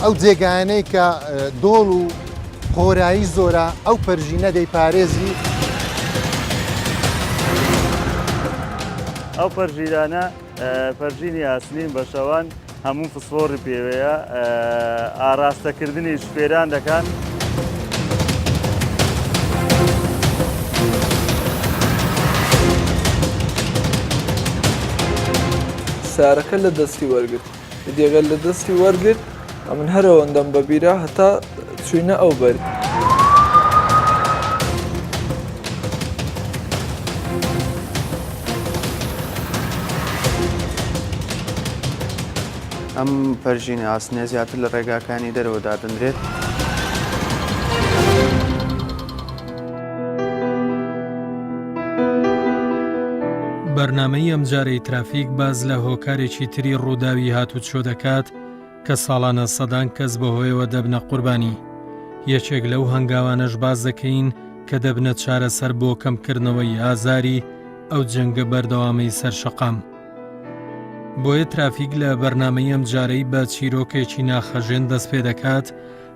ئەو جێگانەی کە دۆڵ و خۆرایی زۆرە ئەو پەرژینە دەیپارێزی. ئەو پەرژیرانە پەرژینی ئاسنین بە شەوان هەموو فسفۆری پێوەیە ئاراستەکردنی شپێران دەکەن. سارەکە لە دەستی وەرگرت دێگەل لە دەستی وەرگرت من هەرەوەندەم بەبیرە هەتا چوینە ئەو بەری. ئەم پەرژینە ئاسنێ زیاتر لە ڕێگاکانی دەرەوە دادەنرێت. بەرنامەی ئەمجارەی ترافیک باز لە هۆکارێکی تری ڕووداوی هاتوچۆ دەکات کە ساڵانە سەدان کەس بەهۆیەوە دەبنە قوربانی. یەکێک لەو هەنگاوانەش باز دەکەین کە دەبنە چارەسەر بۆ کەمکردنەوەی ئازاری ئەو جەنگە بەردەوامەی سەرشەقام. بۆیە ترافیک لە بەرنامەی ئەمجارەی بە چیرۆکێکی ناخەژێن دەست پێ دەکات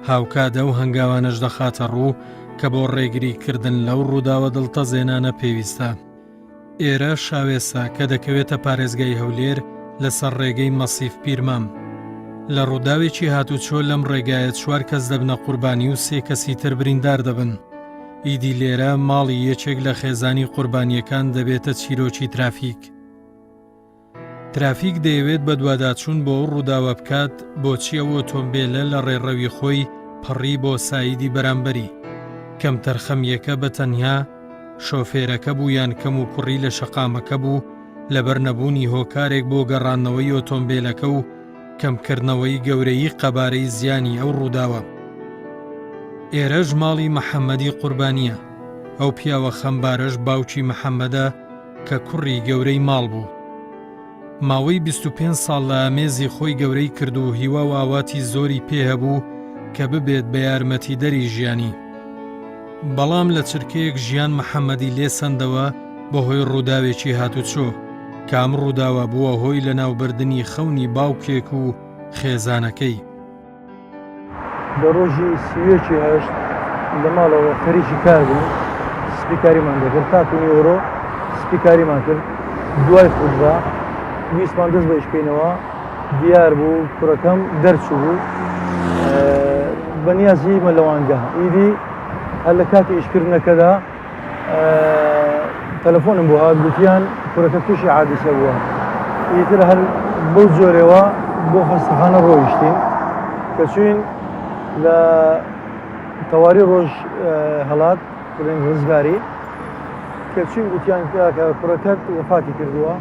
هاوکاتە و هەنگاوانەش دەخاتە ڕوو کە بۆ ڕێگریکردن لەو ڕووداوە دڵتەزێنانە پێویستە. ئێرە شاوێسە کە دەکەوێتە پارێزگای هەولێر لەسەر ڕێگەی مەسیف پیرمام. لە ڕووداوێکی هاتوچۆ لەم ڕێگایە 4 کەس دەبنە قوربانی و 3 کەسی تر بریندار دەبن. ئیدی لێرە ماڵی یەکێک لە خێزانی قوربانیەکان دەبێتە چیرۆکی ترافیک. ترافیک دەیەوێت بە دوواداچوون بۆ ئەو ڕووداوە بکات بۆچی ئەو ئۆتۆمبیلە لە ڕێڕەوی خۆی پڕی بۆ ساییدی بەرامبەری. کەم تەرخەمیەکە بە تەنیا شۆفێرەکە بوو یان کەم و کوڕی لە شەقامەکە بوو لەبەر نەبوونی هۆکارێک بۆ گەڕانەوەی ئۆتۆمبیلەکە و کەمکردنەوەی گەورەی قەبارەی زیانی ئەو ڕووداوە. ئێرەش ماڵی مەحەممەدی قوربانیە. ئەو پیاوە خەمبارەش باوکی مەحەممەدە کە کوڕی گەورەی ماڵ بوو. ماوەی 25 ساڵ لە ئامێزی خۆی گەورەی کرد و هیوا و ئاواتی زۆری پێهەبوو کە ببێت بە یارمەتیدەری ژیانی. بەڵام لە چرکەیەک ژیان مەحەممەدی لێ سندەوە بەهۆی ڕووداوێکی هاتوچۆ کام ڕووداوە بووە هۆی لە ناوبردننی خەونی باوکێک و خێزانەکەی. لە ڕۆژی سوێکی هەشت لە ماڵەوە خەریکی کار بوو سپیکاریمان دەکرد تاکوونی ئۆڕۆ سپیکاریمان کرد دوای خوددا ویسمان دەست بە ئیشکەینەوە دیار بوو کوڕەکەم دەرچوو بوو بەنیازی مەلەوانگە ئیدی هەر لە کاتی ئیشکردنەکەدا تەلەفۆنم بۆ هات گوتیان کوڕەکە تووشی حادیسە بووە. ئیتر هەر بەو جۆرەوە بۆ خەستەخانە ڕۆیشتین کە چوین لە تەواوی ڕۆژ هەڵات ڕزگاری کە چوین گوتیان کە کوڕەکەت وەفاتی کردووە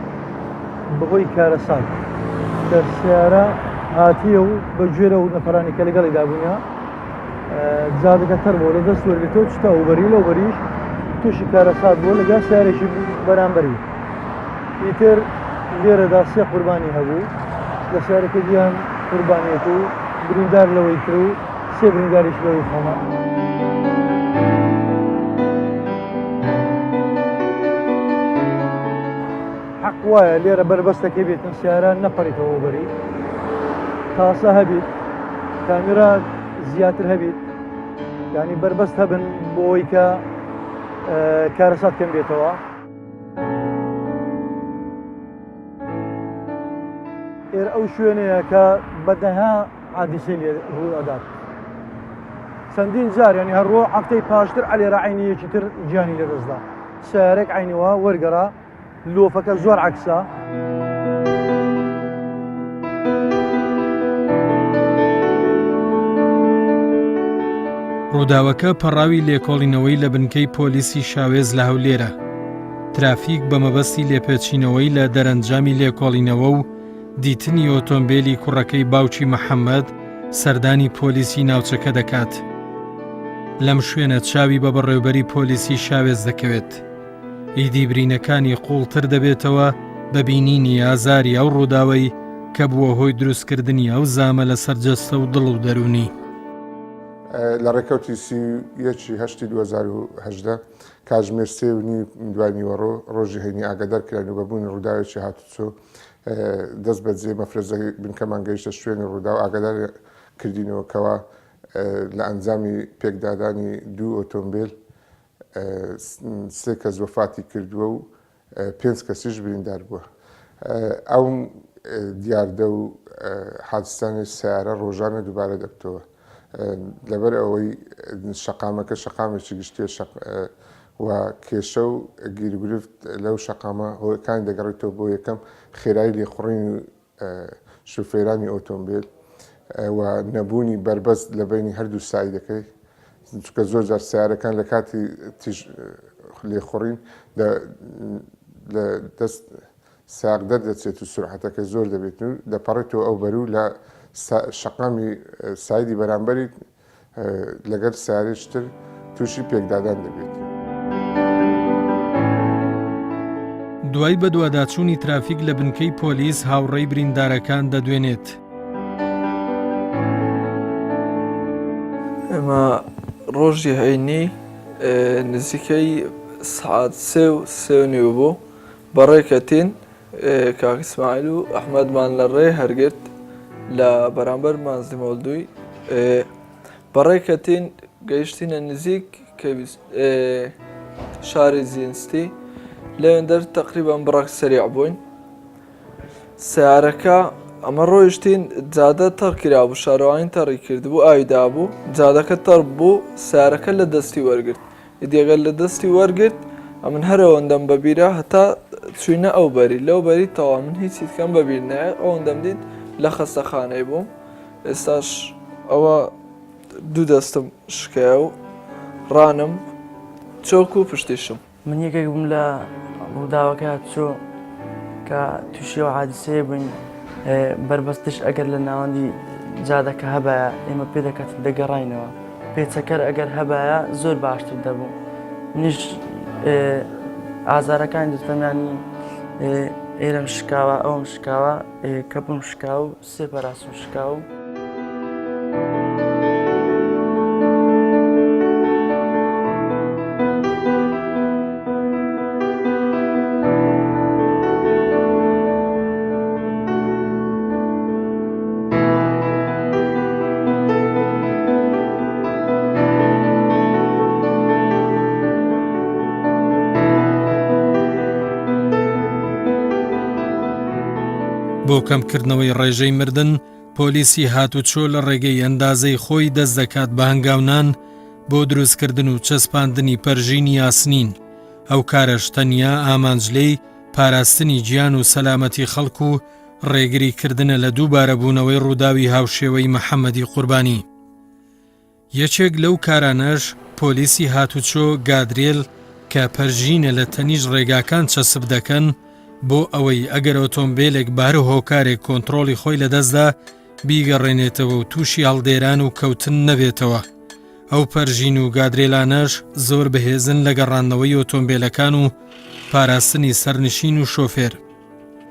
بەهۆی کارەسات کە سیارە هاتیە و بە گوێرە و نەفەرانی کە لەگەڵی دابوونە جادەکە تەر بۆ لە دەست وەرگتەوە چتا و بەری لەو بەریش تووشی کارەسات بووە لەگا سیارێکی بەرامبەری. ئیتر لێرەدا 3 قوربانی هەبوو لە سیارەکە دییان قوربانیەت و بریندار لەوەی تر و 3 برینداریش لەوەی خۆمە. حەق وایە لێرە بەربەستەکەی بێتن سیارە نەپەڕیتەوە بەری تاسە هەبیت کامیرا زیاتر هەبیت ینی بربەست هەبن بۆی کە کارەسات کەم بێتەوە. ئێرە ئەو شوێنەیە کە بەدەها حادیسەی لێ ڕوو ئەدات چەندین جار ینی هەڕۆ هەفتەی پاشتر عەلێرە عینیەکی تر گیانی لەدەستدا سیارێک عینیوە وەرگەڕا لۆفەکە زۆر عەکسە. ڕووداوەکە پەڕاوی لێکۆڵینەوەی لە بنکەی پۆلیسی شاوێز لە هەولێرە. ترافیک بە مەبەستی لێپێچینەوەی لە دەرەنجامی لێکۆڵینەوە و دیتنی ئۆتۆمبیلی کوڕەکەی باوکی مەحەممەد سەردانی پۆلیسی ناوچەکە دەکات. لەم شوێنە چاوی بە بەڕێوبەری پۆلیسی شاوێز دەکەوێت. ئیدی برینەکانی قوڵتر دەبێتەوە بە بینینی ئازاری ئەو ڕووداوەی کە بووە هۆی دروستکردنی ئەو زامە لە سەرجەستە و دڵ و دەرونی. لە ڕێکەوتی 31 2018 کاتژمێر 3:30 دوای نیوەڕۆ ڕۆژی هەینی ئاگادار کران و بەبوونی ڕووداوێکی هاتوچۆ دەست بەجێ مەفرەزەی بنکەمان گەیشتە شوێنی ڕوودا و ئاگادار کردینەوە کەوا لە ئەنجامی پێکدادانی دوو ئۆتۆمبیل 3 کەس وەفاتی کردووە و 5 کەسیش بریندار بووە. ئەو دیاردە و حادثانی سیارە ڕۆژانە دووبارە دەبتەوە لەبەر ئەوەی شەقامەکە شەقامێکی گشتێ و کێشە و گیرگرفت لەو شەقامە هۆیەکانی دەگەڕێتەوە بۆ یەکەم خێرایی لێخوڕین شوفێرانی ئۆتۆمبیل و نەبوونی بربەست لە بینی هەردوو سایدەکەی چونکە زۆر جار سیارەکان لە کاتی لێخوڕین لە دەست ساقدە دەچێت و سورحەتەکە زۆر دەبێت و دەپەڕێتەوە ئەو بەرو لە شەقامی سایدی بەرامبەری لەگەر سیارێشتر تووشی پێکدادان دەبێت. دوای بە دوواداچوونی ترافیک لە بنکەی پۆلیس هاوڕێی بریندارەکان دەدوێنێت. ئێمە ڕۆژی هەینی نزیکەی سعات 3:30 بوو بەڕێکەتین کاک ئیسماعیل و ئەحمەدمان لە ڕێ هەرگرت لە بەرامبەر مانزی مۆڵدووی بەڕێکەتین گەیشتینە نزیک شاری زیینستی لەوێندەر تەقریبان بڕێک سەریع بووین. سیارەکە ئەمە ڕۆیشتین جادە تەڕ کرابوو شارەوانی تەڕی کردبوو ئاویدا بوو جادەکە تەڕ بوو سیارەکە لە دەستی وەرگرت ئیدێگەل لە دەستی وەرگرت ئەمن هەرەوەندەم بەبیرە هەتا چوینە ئەو بەری لەو بەری تەوا من هیچی تکەم بەبیر نایە ئەوەندەم دیت لە خەستەخانەی بووم ئێستاش ئەوە دوو دەستم شکایە و ڕانم چۆک و پشتیشم. من یەکێک بووم لە ڕووداوەکە چۆ کە تووشیەوە حادیسەیە بووین بربەستش ئەگەر لە ناوەندی جادەکە هەبایە ئێمە پێ دەکات دەگەڕاینەوە پێچەکەر ئەگەر هەبایە زۆر باشتر دەبوو. منیش ئازارەکانی دەستەمیانی ئێرەم شکاوە ئەوم شکاوە کەپم شکاو و 3 پەراسم شکاو. بۆ کەمکردنەوەی ڕێژەی مردن پۆلیسی هاتوچۆ لە ڕێگەی ئەندازەی خۆی دەست دەکات بە هەنگاونان بۆ دروستکردن و چەسپاندنی پەرژینی یاسنین. ئەو کارەش تەنیا ئامانجلەی پاراستنی گیان و سەلامەتی خەڵک و ڕێگریکردنە لە دووبارەبوونەوەی ڕووداوی هاوشێوەی محەممەدی قوربانی. یەکێک لەو کارانەش پۆلیسی هاتوچۆ گادرێل کە پەرژینە لە تەنیش ڕێگاکان چەسب دەکەن بۆ ئەوەی ئەگەر ئۆتۆمبیلێک بارە هۆکارێک کۆنتترۆلی خۆی لەدەستدا بیگەڕێنێتەوە و تووشی هەڵدێران و کەوتن نەبێتەوە. ئەو پەرژین و گادرێلانەش زۆر بەهێزن لە گەڕاندنەوەی ئۆتۆمبیلەکان و پاراستنی سەرنشین و شۆفێر.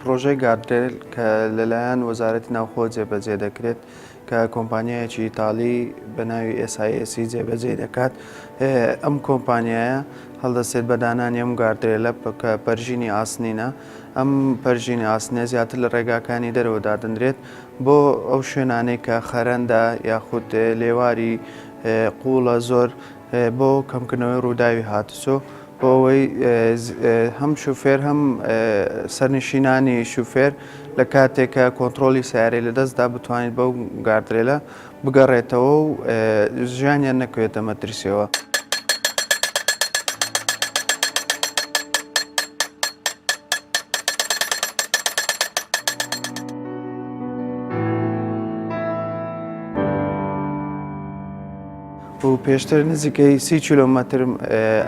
پرۆژەی گاردێل کە لەلایەن وەزارەتی ناوخۆ جێبەجێ دەکرێت کە کۆمپانیایەکی ئیتاڵی بە ناوی SIS جێبەجێ دەکات. ئەم کۆمپانیایە هەڵدەستێت بەدانانی ئەم گاردێلە کە پەرژینی ئاسنینە. ئەم پەرژینی ئاسنێ زیاتر لە ڕێگاکانی دەرەوەدا دەنرێت بۆ ئەو شوێنانەی کە خەرەندە یاخود لێواری قوڵە زۆر بۆ کەمکردنەوەی ڕووداوی هاتوچۆ بۆ ئەوەی هەم شوفێر هەم سەرنشینانی شوفێر لە کاتێکە کۆنتترۆلی سیارەی لەدەستدا بتوانیت بەو گاردرێلە بگەڕێتەوە و ژیانیان نەکەوێتە مەترسیەوە. و پێشتر نزیکەی 30 کیلۆمەتر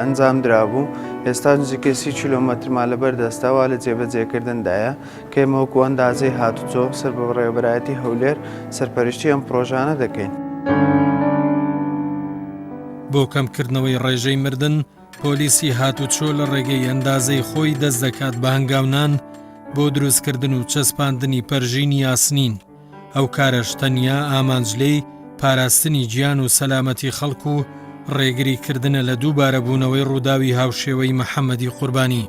ئەنجام درابوو. ئێستا نزیکەی 30 کیلۆمەترمان لەبەر دەستاوا لە جێبەجێکردندایە کە ئێمە وەکو ئەندازەی هاتوچۆ سەر بە ڕێوەبەرایەتی هەولێر سەرپەرشتی ئەم پرۆژانە دەکەین. بۆ کەمکردنەوەی ڕێژەی مردن پۆلیسی هاتوچۆ لە ڕێگەی ئەندازەی خۆی دەست دەکات بە هەنگاونان بۆ دروستکردن و چەسپاندنی پەرژینی یاسنین. ئەو کارەش تەنیا ئامانجلەی پاراستنی گیان و سەلامەتی خەڵک و ڕێگریکردنە لە دووبارەبوونەوەی ڕووداوی هاوشێوەی محەممەدی قوربانی.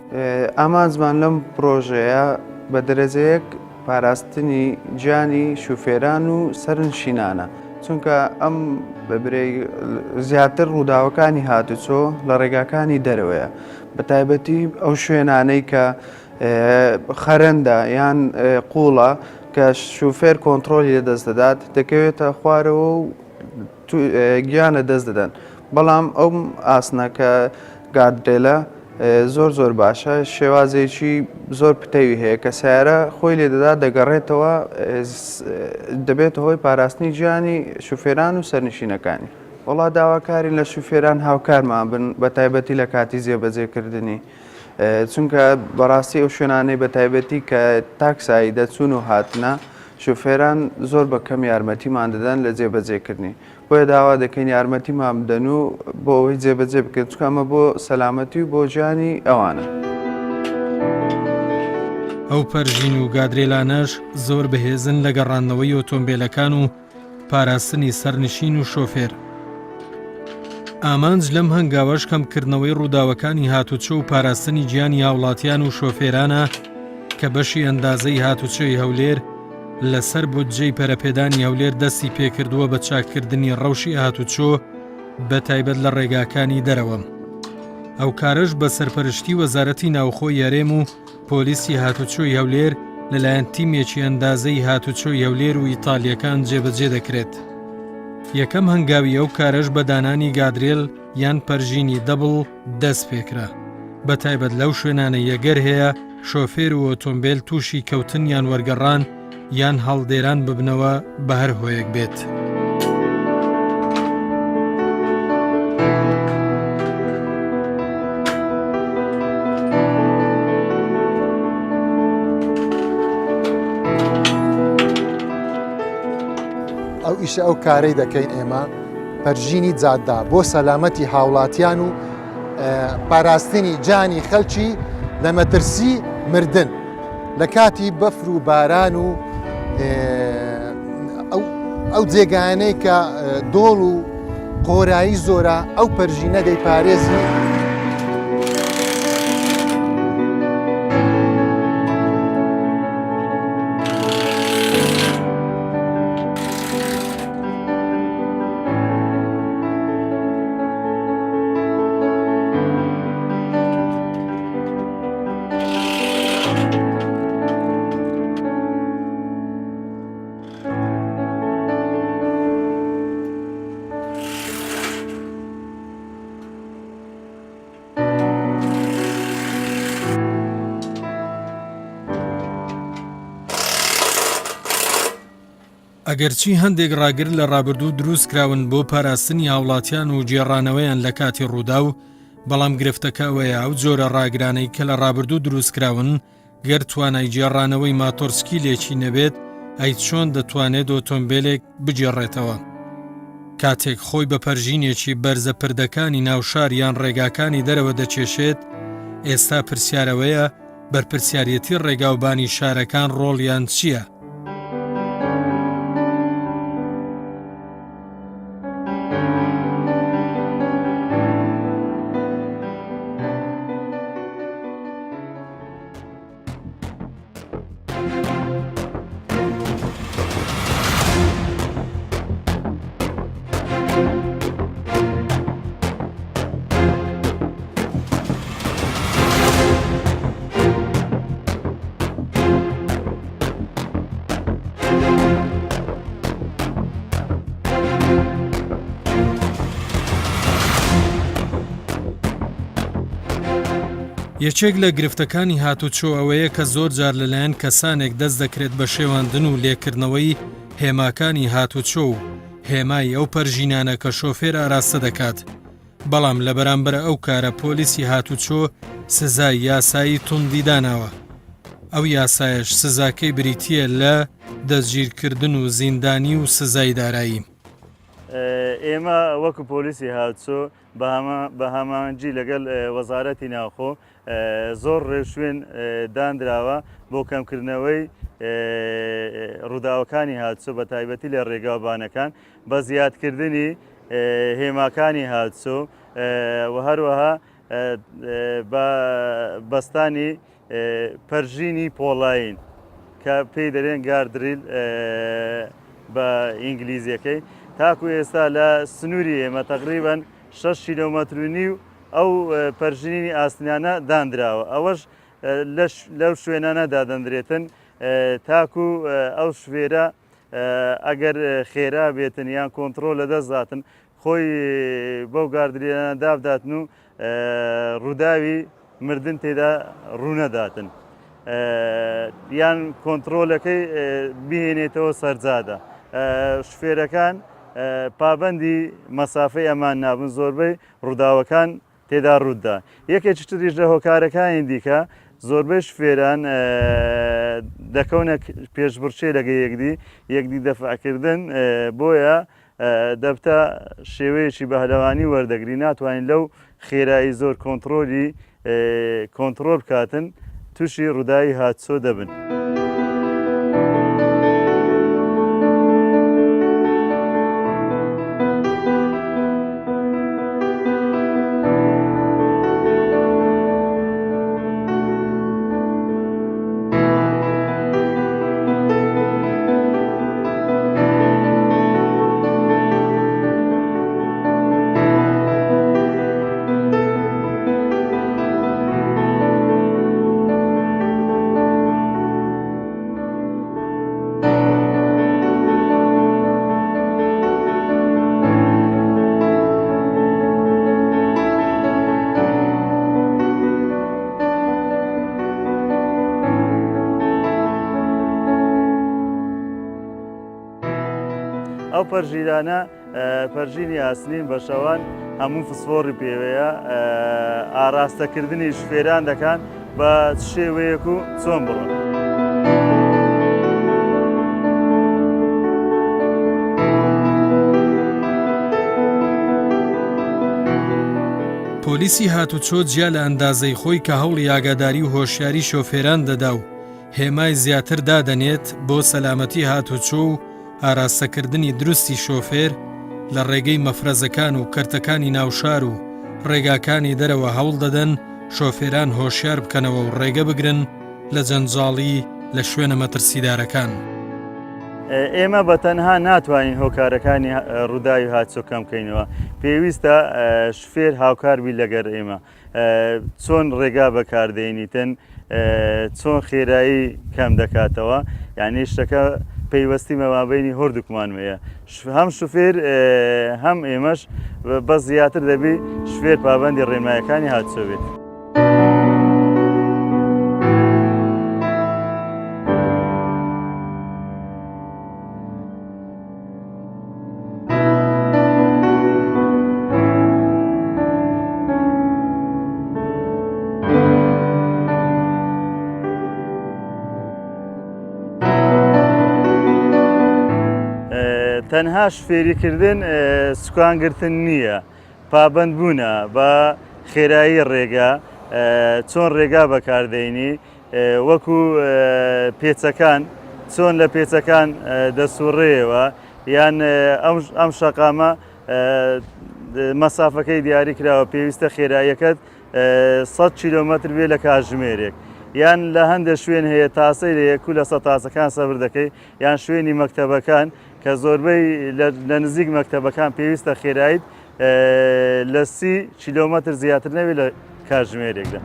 ئامانجمان لەم پرۆژەیە بە دەرەجەیەک پاراستنی گیانی شوفێران و سەرنشینانە. چونکە ئەم زیاتر ڕووداوەکانی هاتوچۆ لە ڕێگاکانی دەرەوەیە بە تایبەتی ئەو شوێنانەی کە خەرەندە یان قوڵە کە شوفێر کۆنتترۆلی لە دەست دەدات دەکەوێتە خوارەوە و گیانە دەست دەدەن بەڵام ئەوم ئاسنە کە گاردێلە زۆر باشە شێوازێکی زۆر پتەوی هەیە کە سیارە خۆی لێ دەدا دەگەڕێتەوە دەبێت هۆی پاراستنی گیانی شوفێران و سەرنشینەکانی وڵا داواکارین لە شوفێران هاوکارمان بن بە تایبەتی لە کاتی جێبەجێکردنی چونکە بەڕاستی ئەو شوێنانەی بە تایبەتی کە تاکسایی دەچون و هاتنە شوفێران زۆر بە کەم یارمەتیمان دەدەن لە جێبەجێکردنی بۆیە داوا دەکەین یارمەتیمان بدەن و بۆ ئەوەی جێبەجێ بکەن چونکە ئەمە بۆ سەلامەتی و بۆ گیانی ئەوانە. ئەو پەرژین و گادرێلانەش زۆر بەهێزن لە گەڕاندنەوەی ئۆتۆمبیلەکان و پاراستنی سەرنشین و شۆفێر. ئامانج لەم هەنگاوەش کەمکردنەوەی ڕووداوەکانی هاتوچۆ و پاراستنی گیانی هاوڵاتیان و شۆفێرانە کە بەشی ئەندازەی هاتوچۆی هەولێر لەسەر بودجەی پەرەپێدانی هەولێر دەستی پێکردووە بە چاککردنی ڕەوشی هاتوچۆ بە تایبەت لە ڕێگاکانی دەرەوە. ئەو کارش بە سەرپەرشتی وەزارەتی ناوخۆی یارێم و پۆلیسی هاتوچۆی هەولێر لەلایەن تیمێکی ئەندازەی هاتوچۆی هەولێر و ئیتالیەکان جێبەجێ دەکرێت. یەکەم هەنگاوی ئەو کارش بە دانانی گادرێل یان پەرژینی دەبڵ دەست پێکرا بە تایبەت لەو شوێنانە یەگەر هەیە شۆفێر و ئۆتۆمبیل تووشی کەوتن یان وەرگەڕان یان هەڵدێران ببنەوە بە هەر هۆیەک بێت. ئەو ئیشە ئەو کارەی دەکەین ئێمە پەرژینی جاددا بۆ سەلامەتی هاوڵاتیان و پاراستنی جانی خەڵکی لە مەترسی مردن لە کاتی بەفر و باران و ئەو جێگانەی کە دۆڵ و قۆرایی زۆرە ئەو پەرژینە دەیپارێزی. ئەگەرچی هەندێک ڕاگر لە ڕابردوو دروست کراون بۆ پاراستنی هاوڵاتیان و جێڕانەوەیان لە کاتی ڕوودا و بەڵام گرفتەکە ئەوەیە ئەو جۆرە ڕاگرانەی کە لە ڕابردوو دروست کراون گەر توانای جێڕانەوەی ماتۆرسکیلێکی نەبێت ئەی چۆن دەتوانێت ئۆتۆمبیلێک بجێڕێتەوە کاتێک خۆی بە پەرژینێکی بەرزە پردەکانی ناوشار یان ڕێگاکانی دەرەوە دەچێشێت. ئێستا پرسیارەوەیە بەرپرسیارەتی ڕێگاوبانی شارەکان ڕۆڵیان چییە؟ یەکێک لە گرفتەکانی هاتوچۆ ئەوەیە کە زۆر جار لەلایەن کەسانێک دەست دەکرێت بە شێواندن و لێکردنەوەی هێماکانی هاتوچۆ و هێمای ئەو پەرژینانە کە شۆفێر ئاراستە دەکات. بەڵام لە بەرامبەر ئەو کارە پۆلیسی هاتوچۆ سزای یاسایی توندی داناوە. ئەو یاسایش سزاکەی بریتیە لە دەستگیرکردن و زیندانی و سزای دارایی. ئێمە وەکو پۆلیسی هاتوچۆ بە هەمانجی لەگەڵ وەزارەتی ناوخۆ زۆر ڕێشوێن دانراوە بۆ کەمکردنەوەی ڕووداوەکانی هاتوچۆ بە تایبەتی لە ڕێگاوبانەکان بە زیادکردنی هێماکانی هاتوچۆ و هەروەها بەستانی پەرژینی پۆڵاین کە پێی دەرێن گاردریل بە ئینگلیزیەکەی تاکو ئێستا لە سنووری ئێمە تقریبان 6 کیلۆمەتر و نیو ئەو پەرژینی ئاستنانە دانراوە ئەوەش لەو شوێنانە دادەندرێتن تاکو ئەو شوێرە ئەگەر خێرا بێتن یان کۆنتترۆل لە دەستداتن خۆی بەو گاردرێنە دابداتن و ڕووداوی مردن تێدا ڕوونەداتن یان کۆنتترۆلەکەی بهێنێتەوە سەرجادا شوێرەکان پابندی مەسافەی ئەمان نابن زۆربەی ڕووداوەکان تێدا ڕوودا یەکێکی تریش لە هۆکارەکانی دیکە زۆربەی شوێران دەکەونە پێشبڕچێ لەگە یەکدی دەفعکردن بۆیە دەبتە شێوەیەکی بەهلەوانی وەردەگری ناتوانین لەو خێرایی زۆر کۆنتترۆلی کۆنتترۆل بکاتن تووشی ڕووداوی هاتسۆ دەبن. ئەو پەرژیرانە پەرژینی ئاسنین بە شەوان هەموو فسفۆڕی پێوەیە ئاراستەکردنی شوێران دەکەن بە شێوەیەک و چۆن بڕۆن. پۆلیسی هاتوچۆ جیا لە ئەندازەی خۆی کە هەوڵی ئاگاداری و هۆشیاری شۆفێران دەدا و هێمای زیاتر دادەنێت بۆ سەلامەتی هاتوچۆ و ئاراستەکردنی دروستی شۆفێر لە ڕێگەی مەفرەزەکان و کەرتەکانی ناوشار و ڕێگاکانی دەرەوە هەوڵ دەدەن شۆفێران هۆشیار بکەنەوە و ڕێگە بگرن لە جەنجاڵی لە شوێنە مەترسیدارەکان. ئێمە بە تەنها ناتوانین هۆکارەکانی ڕووداوی هاتچۆ کەم بکەینەوە پێویستە شوفێر هاوکاربی لەگەر ئێمە چۆن ڕێگا بەکاردێنیتن چۆن خێرایی کەم دەکاتەوە یعنی شتەکە پەیوەستی مەوابینی هەردووکمانوەیە هەم شوفێر هەم ئێمەش بە زیاتر دەبی شوێر پابندی ڕێنمایەکانی هاتچۆ بێت. تەنها شفێریکردن سوکانگرتن نییە پابندبوونە بە خێرایی ڕێگا چۆن ڕێگا بەکاردێنی وەکو پێچەکان چۆن لە پێچەکان دەسوڕێەوە یان ئەم شەقامە مەسافەکەی دیاری کراوە پێویستە خێراییەکەت 100 کیلۆمەتر بێ لە کاتژمێرێک یان لە هەندێک شوێن هەیە تاسەی لە 1 لە 100 تاسەکان سەبر دەکەی یان شوێنی مەکتەبەکان کە زۆربەی لە نزیک مەکتەبەکان پێویستە خێراییت لە 30 کیلۆمەتر زیاتر نەوێت لە کاتژمێرێکدا.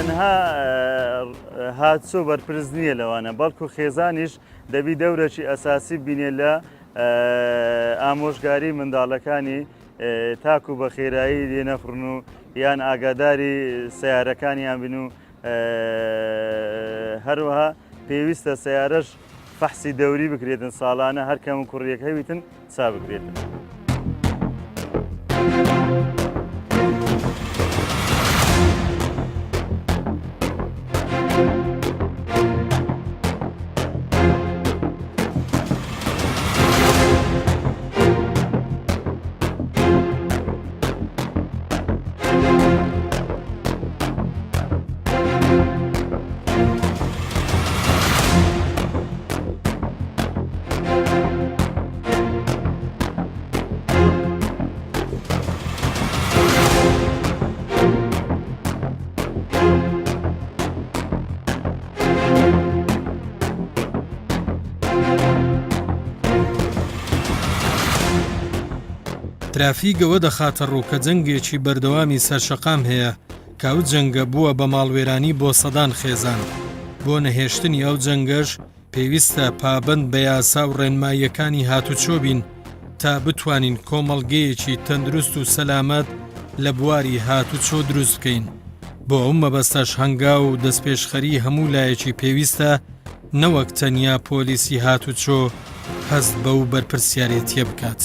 تەنها هاتسۆ بەرپرس نییە لەوانە بەڵکو خێزانیش دەبی دەورەی ئەساسی بینێ لە ئامۆژگاری منداڵەکانی تاکو بە خێرایی لێ نەخڕن و یان ئاگاداری سیارەکانیان بن و هەروەها پێویستە سیارەش فەحسی دەوری بکرێتن ساڵانە هەر کەم و کوڕیەک هەویتن چا بکرێتن. ترافیگەوە دەخاتە ڕوو کە جەنگێکی بەردەوامی سەرشەقام هەیە کاو جەنگە بووە بە ماڵوێرانی بۆ سەدان خێزان. بۆ نەهێشتنی ئەو جەنگەش پێویستە پابند بە یاسا و ڕێنماییەکانی هاتوچۆ بین تا بتوانین کۆمەڵگەیەکی تەندروست و سەلامەت لە بواری هاتوچۆ دروست بکەین. بۆ ئەو مەبەستەش هەنگاو و دەستپێشخەری هەموو لایەکی پێویستە نەوەک تەنیا پۆلیسی هاتوچۆ هەست بە و بەرپرسیارەتیە بکات.